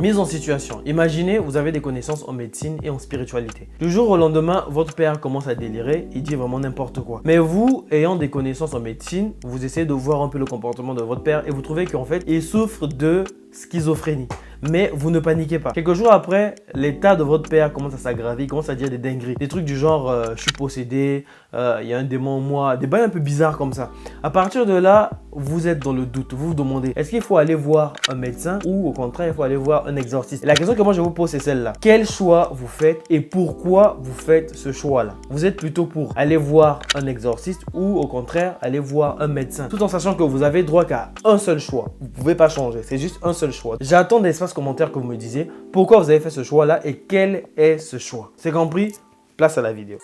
Mise en situation. Imaginez, vous avez des connaissances en médecine et en spiritualité. Du jour au lendemain, votre père commence à délirer, il dit vraiment n'importe quoi. Mais vous, ayant des connaissances en médecine, vous essayez de voir un peu le comportement de votre père et vous trouvez qu'en fait, il souffre de schizophrénie. Mais vous ne paniquez pas. Quelques jours après, l'état de votre père commence à s'aggraver, il commence à dire des dingueries. Des trucs du genre, je suis possédé, il y a un démon en moi, des bails un peu bizarres comme ça. À partir de là, vous êtes dans le doute. Vous vous demandez, est-ce qu'il faut aller voir un médecin ou au contraire, il faut aller voir un exorciste? Et la question que moi je vous pose, c'est celle-là. Quel choix vous faites et pourquoi vous faites ce choix-là? Vous êtes plutôt pour aller voir un exorciste ou au contraire, aller voir un médecin? Tout en sachant que vous avez droit qu'à un seul choix. Vous ne pouvez pas changer, c'est juste un seul choix. J'attends des espaces commentaires que vous me disiez pourquoi vous avez fait ce choix-là et quel est ce choix. C'est compris? Place à la vidéo.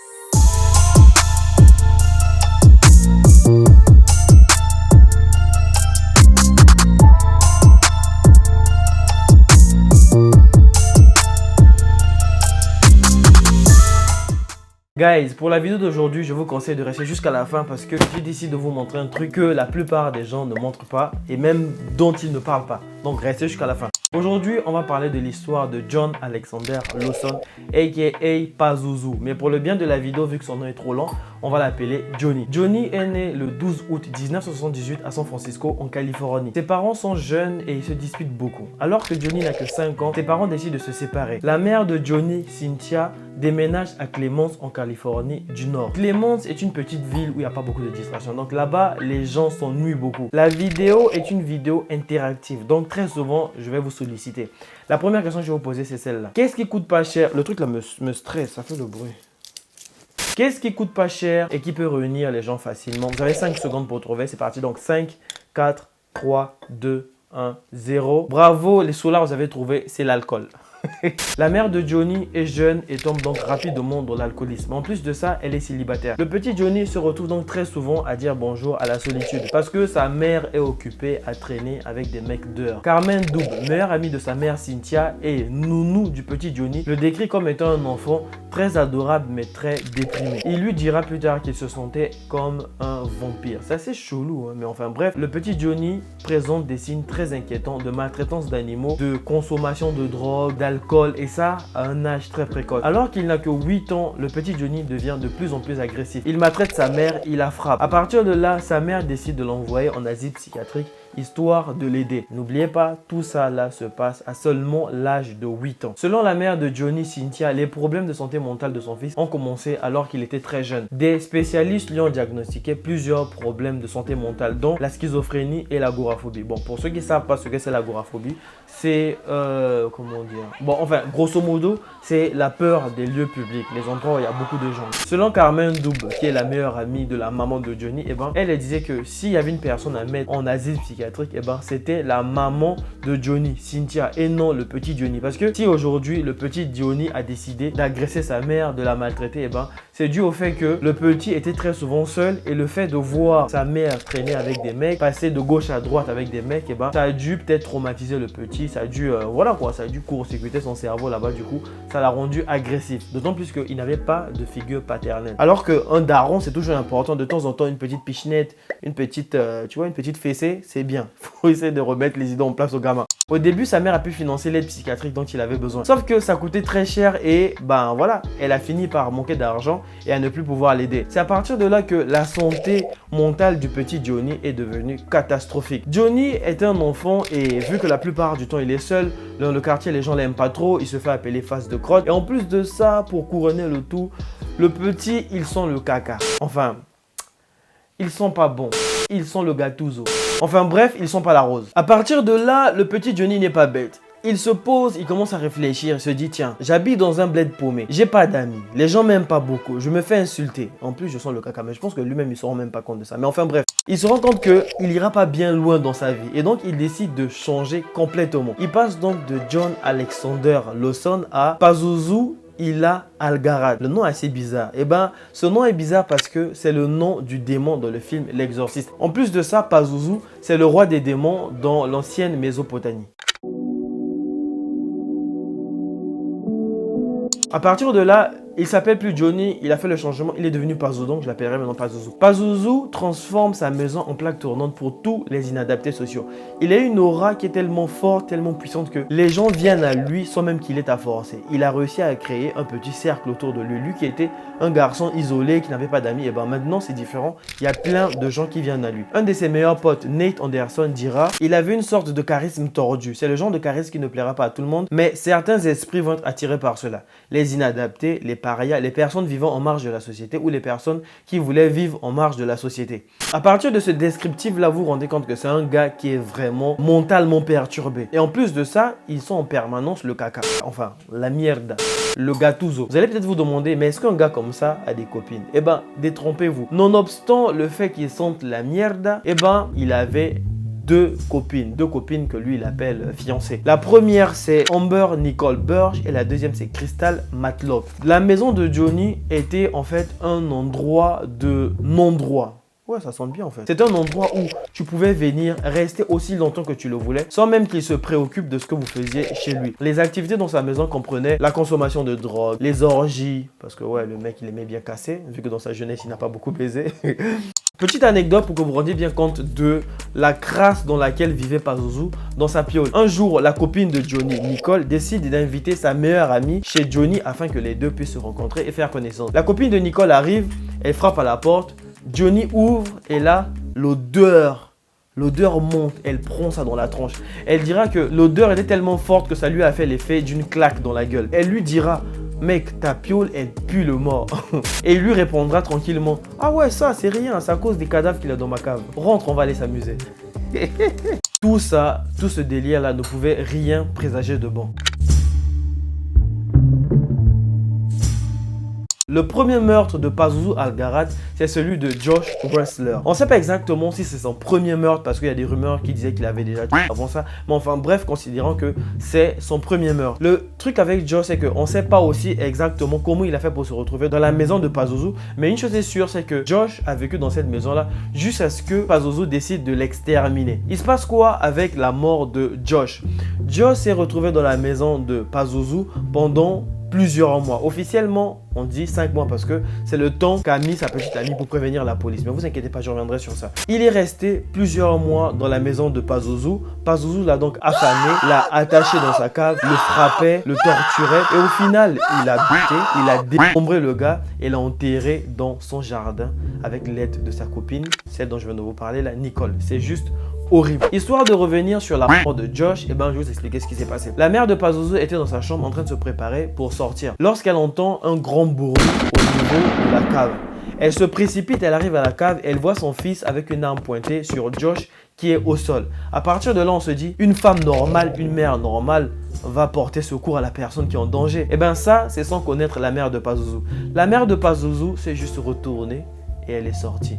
Guys, pour la vidéo d'aujourd'hui, je vous conseille de rester jusqu'à la fin parce que j'ai décidé de vous montrer un truc que la plupart des gens ne montrent pas et même dont ils ne parlent pas. Donc restez jusqu'à la fin. Aujourd'hui, on va parler de l'histoire de John Alexander Lawson, a.k.a. Pazuzu. Mais pour le bien de la vidéo, vu que son nom est trop long, on va l'appeler Johnny. Johnny est né le 12 août 1978 à San Francisco, en Californie. Ses parents sont jeunes et ils se disputent beaucoup. Alors que Johnny n'a que 5 ans, ses parents décident de se séparer. La mère de Johnny, Cynthia, déménage à Clements en Californie du Nord. Clements est une petite ville où il n'y a pas beaucoup de distractions. Donc là-bas, les gens s'ennuient beaucoup. La vidéo est une vidéo interactive. Donc très souvent, je vais vous solliciter. La première question que je vais vous poser, c'est celle-là. Qu'est-ce qui coûte pas cher? Le truc là me stresse, ça fait le bruit. Qu'est-ce qui coûte pas cher et qui peut réunir les gens facilement? Vous avez 5 secondes pour trouver. C'est parti. Donc 5, 4, 3, 2, 1, 0. Bravo, les soulards, vous avez trouvé, c'est l'alcool. La mère de Johnny est jeune et tombe donc rapidement dans l'alcoolisme. En plus de ça, elle est célibataire. Le petit Johnny se retrouve donc très souvent à dire bonjour à la solitude parce que sa mère est occupée à traîner avec des mecs dehors. Carmen Double, meilleure amie de sa mère Cynthia et nounou du petit Johnny, le décrit comme étant un enfant très adorable mais très déprimé. Il lui dira plus tard qu'il se sentait comme un vampire. C'est assez chelou, hein, mais enfin bref, le petit Johnny présente des signes très inquiétants de maltraitance d'animaux, de consommation de drogue, d'alcool et ça à un âge très précoce. Alors qu'il n'a que 8 ans, le petit Johnny devient de plus en plus agressif. Il maltraite sa mère, il la frappe. À partir de là, sa mère décide de l'envoyer en asile psychiatrique histoire de l'aider. N'oubliez pas, tout ça là se passe à seulement l'âge de 8 ans. Selon la mère de Johnny, Cynthia, les problèmes de santé mentale de son fils ont commencé alors qu'il était très jeune. Des spécialistes lui ont diagnostiqué plusieurs problèmes de santé mentale, dont la schizophrénie et l'agoraphobie. Bon, pour ceux qui ne savent pas ce que c'est l'agoraphobie, c'est comment dire? Bon, enfin, grosso modo, c'est la peur des lieux publics, les endroits où il y a beaucoup de gens. Selon Carmen Double, qui est la meilleure amie de la maman de Johnny, elle disait que s'il y avait une personne à mettre en asile psychiatrique, c'était la maman de Johnny, Cynthia, et non le petit Johnny. Parce que si aujourd'hui le petit Johnny a décidé d'agresser sa mère, de la maltraiter, c'est dû au fait que le petit était très souvent seul et le fait de voir sa mère traîner avec des mecs, passer de gauche à droite avec des mecs, ça a dû peut-être traumatiser le petit, ça a dû, voilà quoi, ça a dû court-circuiter son cerveau là-bas, du coup, ça l'a rendu agressif. D'autant plus qu'il n'avait pas de figure paternelle. Alors qu'un daron, c'est toujours important, de temps en temps, une petite pichenette, une petite, tu vois, une petite fessée, c'est bien. Faut essayer de remettre les idées en place au gamin. Au début, sa mère a pu financer l'aide psychiatrique dont il avait besoin. Sauf que ça coûtait très cher et voilà, elle a fini par manquer d'argent et à ne plus pouvoir l'aider. C'est à partir de là que la santé mentale du petit Johnny est devenue catastrophique. Johnny est un enfant et vu que la plupart du temps il est seul, dans le quartier les gens l'aiment pas trop, il se fait appeler face de crotte. Et en plus de ça, pour couronner le tout, le petit, il sent le caca. Enfin, ils sont pas bons. Ils sont le gattuso. Enfin bref, ils sont pas la rose. À partir de là, le petit Johnny n'est pas bête. Il se pose, il commence à réfléchir, il se dit tiens, j'habite dans un bled paumé, j'ai pas d'amis, les gens m'aiment pas beaucoup, je me fais insulter. En plus, je sens le caca, mais je pense que lui-même il se rend même pas compte de ça. Mais enfin bref, il se rend compte qu'il ira pas bien loin dans sa vie et donc il décide de changer complètement. Il passe donc de John Alexander Lawson à Pazuzu Ila Algarad. Le nom est assez bizarre. Ce nom est bizarre parce que c'est le nom du démon dans le film L'Exorciste. En plus de ça, Pazuzu, c'est le roi des démons dans l'ancienne Mésopotamie. À partir de là, Il s'appelle plus Johnny, il a fait le changement, il est devenu Pazuzu, donc je l'appellerai maintenant Pazuzu. Pazuzu transforme sa maison en plaque tournante pour tous les inadaptés sociaux. Il a une aura qui est tellement forte, tellement puissante que les gens viennent à lui sans même qu'il ait à forcer. Il a réussi à créer un petit cercle autour de lui. Lui qui était un garçon isolé, qui n'avait pas d'amis, et ben maintenant c'est différent. Il y a plein de gens qui viennent à lui. Un de ses meilleurs potes, Nate Anderson, dira il avait une sorte de charisme tordu. C'est le genre de charisme qui ne plaira pas à tout le monde, mais certains esprits vont être attirés par cela. Les inadaptés, les parias, les personnes vivant en marge de la société ou les personnes qui voulaient vivre en marge de la société. À partir de ce descriptif-là, vous vous rendez compte que c'est un gars qui est vraiment mentalement perturbé. Et en plus de ça, ils sont en permanence le caca. Enfin, la mierda. Le gattuso. Vous allez peut-être vous demander, mais est-ce qu'un gars comme ça a des copines? Eh ben, détrompez-vous. Nonobstant le fait qu'il sente la mierda, eh ben, il avait deux copines que lui il appelle fiancées. La première c'est Amber Nicole Burge et la deuxième c'est Crystal Matlock. La maison de Johnny était en fait un endroit de non-droit. Ouais, ça sonne bien en fait. C'est un endroit où tu pouvais venir rester aussi longtemps que tu le voulais sans même qu'il se préoccupe de ce que vous faisiez chez lui. Les activités dans sa maison comprenaient la consommation de drogue, les orgies, parce que ouais, le mec il aimait bien casser, vu que dans sa jeunesse il n'a pas beaucoup baisé. Petite anecdote pour que vous rendiez bien compte de la crasse dans laquelle vivait Pazuzu dans sa piole. Un jour, la copine de Johnny, Nicole, décide d'inviter sa meilleure amie chez Johnny afin que les deux puissent se rencontrer et faire connaissance. La copine de Nicole arrive, elle frappe à la porte, Johnny ouvre et là, l'odeur monte, elle prend ça dans la tronche. Elle dira que l'odeur était tellement forte que ça lui a fait l'effet d'une claque dans la gueule. Elle lui dira mec, ta piole, elle pue le mort. Et il lui répondra tranquillement ah ouais, ça, c'est rien, c'est à cause des cadavres qu'il a dans ma cave. Rentre, on va aller s'amuser. Tout ça, tout ce délire-là ne pouvait rien présager de bon. Le premier meurtre de Pazuzu Algarad, c'est celui de Josh Wrestler. On ne sait pas exactement si c'est son premier meurtre parce qu'il y a des rumeurs qui disaient qu'il avait déjà tué avant ça. Mais enfin bref, considérant que c'est son premier meurtre. Le truc avec Josh, c'est qu'on ne sait pas aussi exactement comment il a fait pour se retrouver dans la maison de Pazuzu. Mais une chose est sûre, c'est que Josh a vécu dans cette maison-là jusqu'à ce que Pazuzu décide de l'exterminer. Il se passe quoi avec la mort de Josh? Josh s'est retrouvé dans la maison de Pazuzu pendant plusieurs mois. Officiellement, on dit 5 mois parce que c'est le temps qu'a mis sa petite amie pour prévenir la police. Mais vous inquiétez pas, je reviendrai sur ça. Il est resté plusieurs mois dans la maison de Pazuzu. Pazuzu l'a donc affamé, l'a attaché dans sa cave, le frappait, le torturait et au final, il a buté, il a démembré le gars et l'a enterré dans son jardin avec l'aide de sa copine, celle dont je viens de vous parler, la Nicole. C'est juste horrible. Histoire de revenir sur la mort de Josh, je vais vous expliquer ce qui s'est passé. La mère de Pazuzu était dans sa chambre en train de se préparer pour sortir lorsqu'elle entend un grand bruit au niveau de la cave. Elle se précipite, elle arrive à la cave, elle voit son fils avec une arme pointée sur Josh qui est au sol. À partir de là, on se dit, une femme normale, une mère normale va porter secours à la personne qui est en danger. Et bien ça, c'est sans connaître la mère de Pazuzu. La mère de Pazuzu s'est juste retournée et elle est sortie.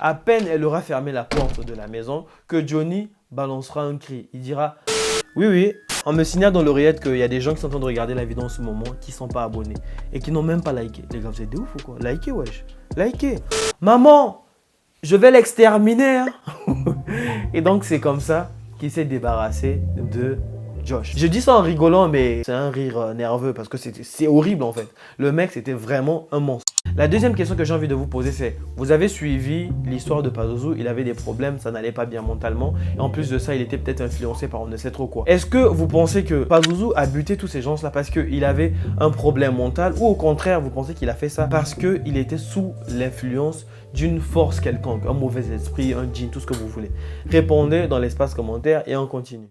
À peine elle aura fermé la porte de la maison que Johnny balancera un cri. Il dira « Oui, on me signale dans l'oreillette qu'il y a des gens qui sont en train de regarder la vidéo en ce moment qui ne sont pas abonnés et qui n'ont même pas liké. » Les gars, vous êtes des ouf ou quoi? Likez, wesh. Likez. Maman, je vais l'exterminer. Hein. Et donc, c'est comme ça qu'il s'est débarrassé de Josh. Je dis ça en rigolant, mais c'est un rire nerveux parce que c'est horrible en fait. Le mec, c'était vraiment un monstre. La deuxième question que j'ai envie de vous poser, c'est vous avez suivi l'histoire de Pazuzu, il avait des problèmes, ça n'allait pas bien mentalement. Et en plus de ça, il était peut-être influencé par on ne sait trop quoi. Est-ce que vous pensez que Pazuzu a buté tous ces gens-là parce qu'il avait un problème mental ou au contraire, vous pensez qu'il a fait ça parce qu'il était sous l'influence d'une force quelconque, un mauvais esprit, un djinn, tout ce que vous voulez? Répondez dans l'espace commentaire et on continue.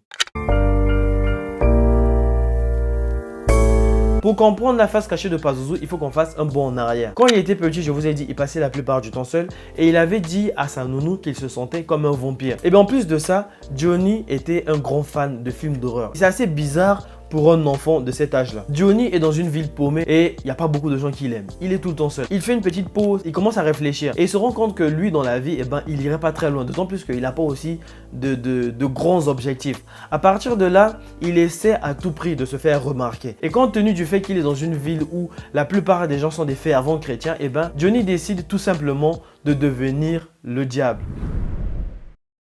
Pour comprendre la face cachée de Pazuzu, il faut qu'on fasse un bond en arrière. Quand il était petit, je vous ai dit, il passait la plupart du temps seul et il avait dit à sa nounou qu'il se sentait comme un vampire. Et bien en plus de ça, Johnny était un grand fan de films d'horreur. C'est assez bizarre pour un enfant de cet âge-là. Johnny est dans une ville paumée et il n'y a pas beaucoup de gens qui l'aiment. Il est tout le temps seul. Il fait une petite pause, il commence à réfléchir et il se rend compte que lui, dans la vie, il irait pas très loin. D'autant plus qu'il n'a pas aussi de grands objectifs. À partir de là, il essaie à tout prix de se faire remarquer. Et compte tenu du fait qu'il est dans une ville où la plupart des gens sont des fervents chrétiens, Johnny décide tout simplement de devenir le diable.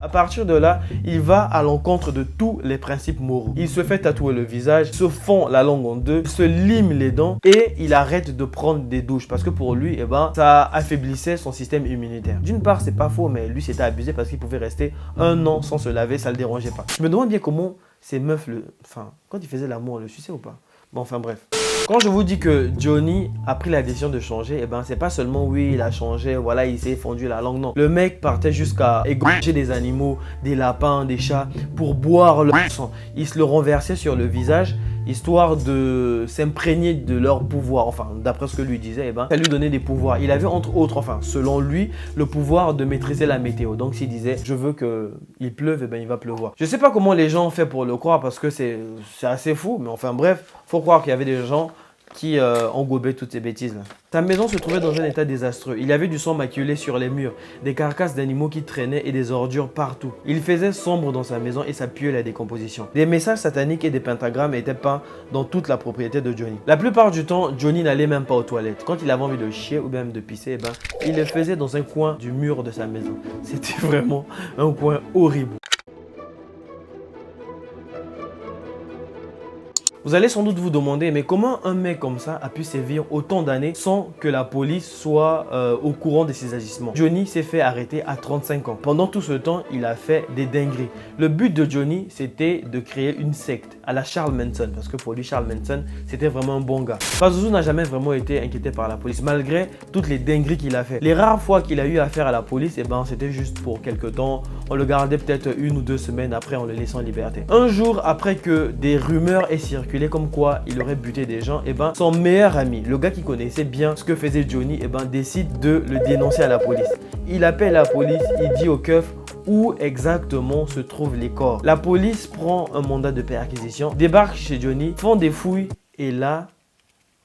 À partir de là, il va à l'encontre de tous les principes moraux. Il se fait tatouer le visage, se fend la langue en deux, se lime les dents et il arrête de prendre des douches parce que pour lui, ça affaiblissait son système immunitaire. D'une part, c'est pas faux, mais lui, c'était abusé parce qu'il pouvait rester 1 an sans se laver, ça le dérangeait pas. Je me demande bien comment ces meufs, quand ils faisaient l'amour, le suçaient ou pas? Bon, enfin bref. Quand je vous dis que Johnny a pris la décision de changer, c'est pas seulement oui, il a changé, voilà, il s'est fondu la langue, non. Le mec partait jusqu'à égorger des animaux, des lapins, des chats, pour boire leur sang. Il se le renversait sur le visage, histoire de s'imprégner de leur pouvoir. Enfin, d'après ce que lui disait, ça lui donnait des pouvoirs. Il avait entre autres, selon lui, le pouvoir de maîtriser la météo. Donc s'il disait, je veux qu'il pleuve, il va pleuvoir. Je sais pas comment les gens ont fait pour le croire parce que c'est assez fou, mais enfin bref, faut croire qu'il y avait des gens qui engobaient toutes ces bêtises-là. Sa maison se trouvait dans un état désastreux. Il y avait du sang maculé sur les murs, des carcasses d'animaux qui traînaient et des ordures partout. Il faisait sombre dans sa maison et ça puait la décomposition. Des messages sataniques et des pentagrammes étaient peints dans toute la propriété de Johnny. La plupart du temps, Johnny n'allait même pas aux toilettes. Quand il avait envie de chier ou même de pisser, il le faisait dans un coin du mur de sa maison. C'était vraiment un coin horrible. Vous allez sans doute vous demander, mais comment un mec comme ça a pu sévir autant d'années sans que la police soit au courant de ses agissements? Johnny s'est fait arrêter à 35 ans. Pendant tout ce temps, il a fait des dingueries. Le but de Johnny, c'était de créer une secte à la Charles Manson, parce que pour lui, Charles Manson, c'était vraiment un bon gars. Pazuzu n'a jamais vraiment été inquiété par la police, malgré toutes les dingueries qu'il a fait. Les rares fois qu'il a eu affaire à la police, c'était juste pour quelques temps. On le gardait peut-être 1 ou 2 semaines après en le laissant en liberté. Un jour, après que des rumeurs aient circulé comme quoi il aurait buté des gens, son meilleur ami, le gars qui connaissait bien ce que faisait Johnny, décide de le dénoncer à la police. Il appelle la police, il dit au keuf où exactement se trouvent les corps. La police prend un mandat de perquisition, débarque chez Johnny, font des fouilles et là,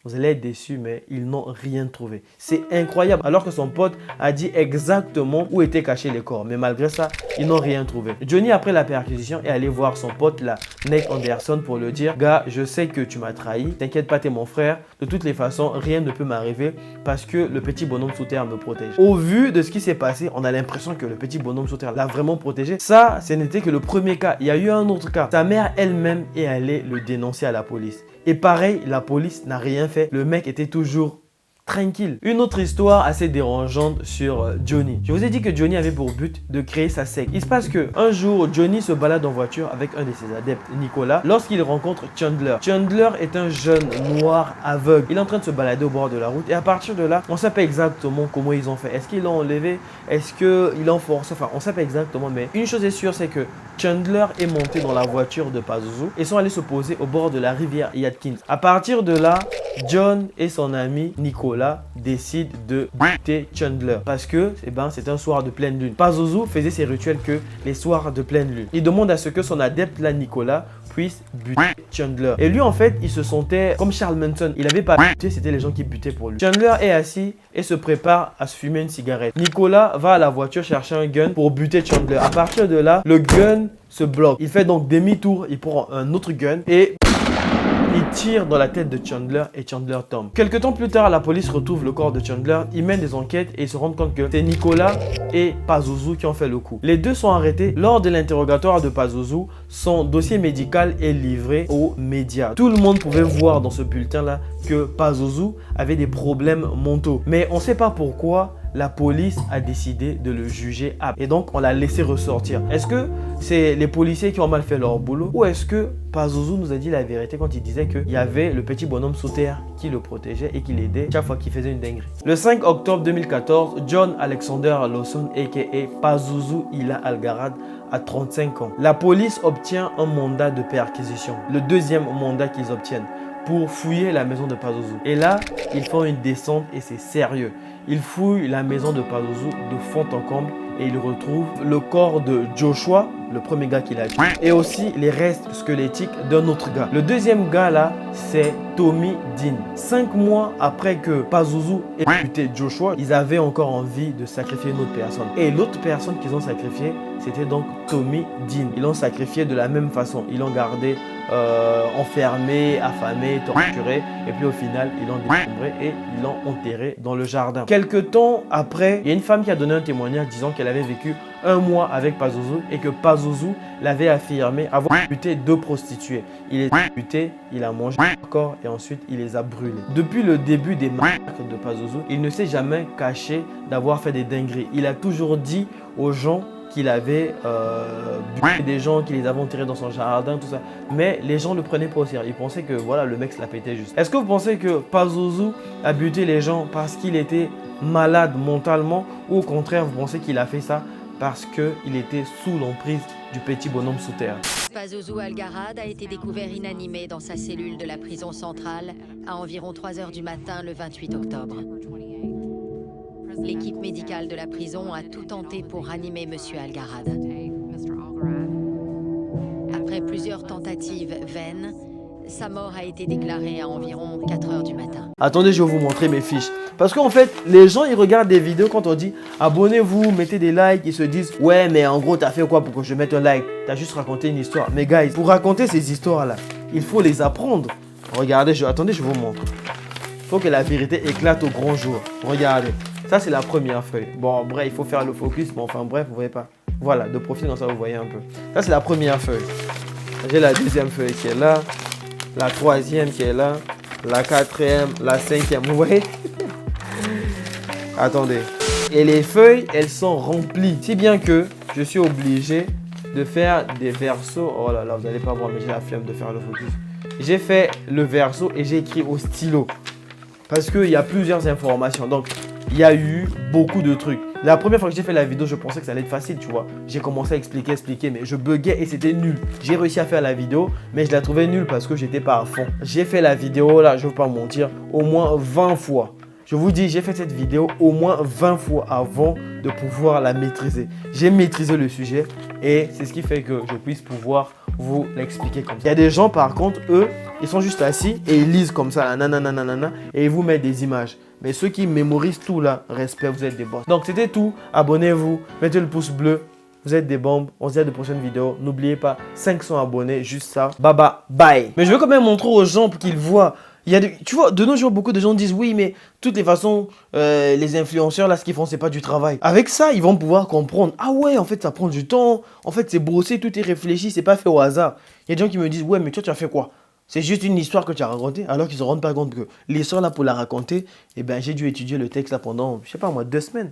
vous allez être déçus, mais ils n'ont rien trouvé. C'est incroyable. Alors que son pote a dit exactement où étaient cachés les corps. Mais malgré ça, ils n'ont rien trouvé. Johnny, après la perquisition, est allé voir son pote, là, Nate Anderson, pour le dire, gars, je sais que tu m'as trahi. T'inquiète pas, t'es mon frère. De toutes les façons, rien ne peut m'arriver parce que le petit bonhomme sous terre me protège. Au vu de ce qui s'est passé, on a l'impression que le petit bonhomme sous terre l'a vraiment protégé. Ça, ce n'était que le premier cas. Il y a eu un autre cas. Sa mère elle-même est allée le dénoncer à la police. Et pareil, la police n'a rien fait. Le mec était toujours tranquille. Une autre histoire assez dérangeante sur Johnny. Je vous ai dit que Johnny avait pour but de créer sa secte. Il se passe que un jour, Johnny se balade en voiture avec un de ses adeptes, Nicolas, lorsqu'il rencontre Chandler. Chandler est un jeune noir aveugle. Il est en train de se balader au bord de la route et à partir de là, on ne sait pas exactement comment ils ont fait. Est-ce qu'ils l'ont enlevé? Est-ce qu'ils l'ont forcé? Enfin, on ne sait pas exactement, mais une chose est sûre, c'est que Chandler est monté dans la voiture de Pazuzu et sont allés se poser au bord de la rivière Yadkin. À partir de là, John et son ami Nicolas décident de buter Chandler parce que c'est un soir de pleine lune. Pazuzu faisait ses rituels que les soirs de pleine lune. Il demande à ce que son adepte là, Nicolas, puisse buter Chandler. Et lui en fait, il se sentait comme Charles Manson. Il n'avait pas buté, c'était les gens qui butaient pour lui. Chandler est assis et se prépare à se fumer une cigarette. Nicolas va à la voiture chercher un gun pour buter Chandler. À partir de là, le gun se bloque. Il fait donc demi-tour, il prend un autre gun et il tire dans la tête de Chandler et Chandler tombe. Quelque temps plus tard, la police retrouve le corps de Chandler. Ils mènent des enquêtes et ils se rendent compte que c'est Nicolas et Pazuzu qui ont fait le coup. Les deux sont arrêtés. Lors de l'interrogatoire de Pazuzu, son dossier médical est livré aux médias. Tout le monde pouvait voir dans ce bulletin-là que Pazuzu avait des problèmes mentaux. Mais on ne sait pas pourquoi la police a décidé de le juger apte. Et donc, on l'a laissé ressortir. Est-ce que c'est les policiers qui ont mal fait leur boulot? Ou est-ce que Pazuzu nous a dit la vérité quand il disait qu'il y avait le petit bonhomme sous terre qui le protégeait et qui l'aidait chaque fois qu'il faisait une dinguerie? Le 5 octobre 2014, John Alexander Lawson, a.k.a. Pazuzu Ila Algarad, a 35 ans. La police obtient un mandat de perquisition. Le deuxième mandat qu'ils obtiennent pour fouiller la maison de Pazuzu. Et là, ils font une descente et c'est sérieux. Ils fouillent la maison de Pazuzu de fond en comble et ils retrouvent le corps de Joshua, le premier gars qu'il a tué, et aussi les restes squelettiques d'un autre gars. Le deuxième gars là, c'est Tommy Dean. 5 mois après que Pazuzu ait buté Joshua, ils avaient encore envie de sacrifier une autre personne. Et l'autre personne qu'ils ont sacrifiée, c'était donc Tommy Dean. Ils l'ont sacrifié de la même façon. Ils l'ont gardé enfermé, affamé, torturé. Et puis au final, ils l'ont décombré et ils l'ont enterré dans le jardin. Quelques temps après, il y a une femme qui a donné un témoignage disant qu'elle avait vécu un mois avec Pazuzu et que Pazuzu l'avait affirmé avoir buté 2 prostituées. Il les a butées, il a mangé leur corps et ensuite il les a brûlés. Depuis le début des massacres de Pazuzu, il ne s'est jamais caché d'avoir fait des dingueries. Il a toujours dit aux gens qu'il avait buté des gens, qu'il les avait enterrés dans son jardin, tout ça. Mais les gens ne le prenaient pas au sérieux. Ils pensaient que voilà, le mec se la pétait juste. Est-ce que vous pensez que Pazuzu a buté les gens parce qu'il était malade mentalement ou au contraire, vous pensez qu'il a fait ça parce qu'il était sous l'emprise du petit bonhomme sous terre? Pazuzu Algarad a été découvert inanimé dans sa cellule de la prison centrale à environ 3 h du matin le 28 octobre. L'équipe médicale de la prison a tout tenté pour ranimer Monsieur Algarad. Après plusieurs tentatives vaines, sa mort a été déclarée à environ 4 h du matin. Attendez, je vais vous montrer mes fiches. Parce qu'en fait, les gens, ils regardent des vidéos quand on dit abonnez-vous, mettez des likes, ils se disent ouais, mais en gros, t'as fait quoi pour que je mette un like? T'as juste raconté une histoire. Mais guys, pour raconter ces histoires-là, il faut les apprendre. Regardez, attendez, je vous montre. Il faut que la vérité éclate au grand jour. Regardez. Ça, c'est la première feuille. Bon, bref, il faut faire le focus. Mais enfin, bref, vous voyez pas. Voilà, de profil, comme ça, vous voyez un peu. Ça, c'est la première feuille. J'ai la deuxième feuille qui est là. La troisième qui est là. La quatrième, la cinquième. Vous voyez? Attendez. Et les feuilles, elles sont remplies. Si bien que je suis obligé de faire des versos. Oh là là, vous n'allez pas voir, mais j'ai la flemme de faire le focus. J'ai fait le verso et j'ai écrit au stylo. Parce qu'il y a plusieurs informations. Donc, il y a eu beaucoup de trucs. La première fois que j'ai fait la vidéo, je pensais que ça allait être facile, tu vois. J'ai commencé à expliquer, mais je buguais et c'était nul. J'ai réussi à faire la vidéo, mais je la trouvais nulle parce que j'étais pas à fond. J'ai fait la vidéo, là, je ne veux pas mentir, au moins 20 fois. Je vous dis, j'ai fait cette vidéo au moins 20 fois avant de pouvoir la maîtriser. J'ai maîtrisé le sujet et c'est ce qui fait que je puisse pouvoir vous l'expliquer comme ça. Il y a des gens, par contre, eux, ils sont juste assis et ils lisent comme ça, nanana, et ils vous mettent des images. Mais ceux qui mémorisent tout là, respect, vous êtes des boss. Donc c'était tout. Abonnez-vous, mettez le pouce bleu. Vous êtes des bombes. On se dit à de prochaines vidéos. N'oubliez pas, 500 abonnés, juste ça. Bye. Mais je veux quand même montrer aux gens pour qu'ils voient. Tu vois, de nos jours, beaucoup de gens disent oui, mais de toutes les façons, les influenceurs, là, ce qu'ils font, c'est pas du travail. Avec ça, ils vont pouvoir comprendre. Ah ouais, en fait, ça prend du temps. En fait, c'est brossé, tout est réfléchi, c'est pas fait au hasard. Il y a des gens qui me disent, ouais, mais toi, tu as fait quoi? C'est juste une histoire que tu as racontée, alors qu'ils ne se rendent pas compte que l'histoire, là, pour la raconter, eh ben, j'ai dû étudier le texte, là, pendant, je sais pas moi, 2 semaines.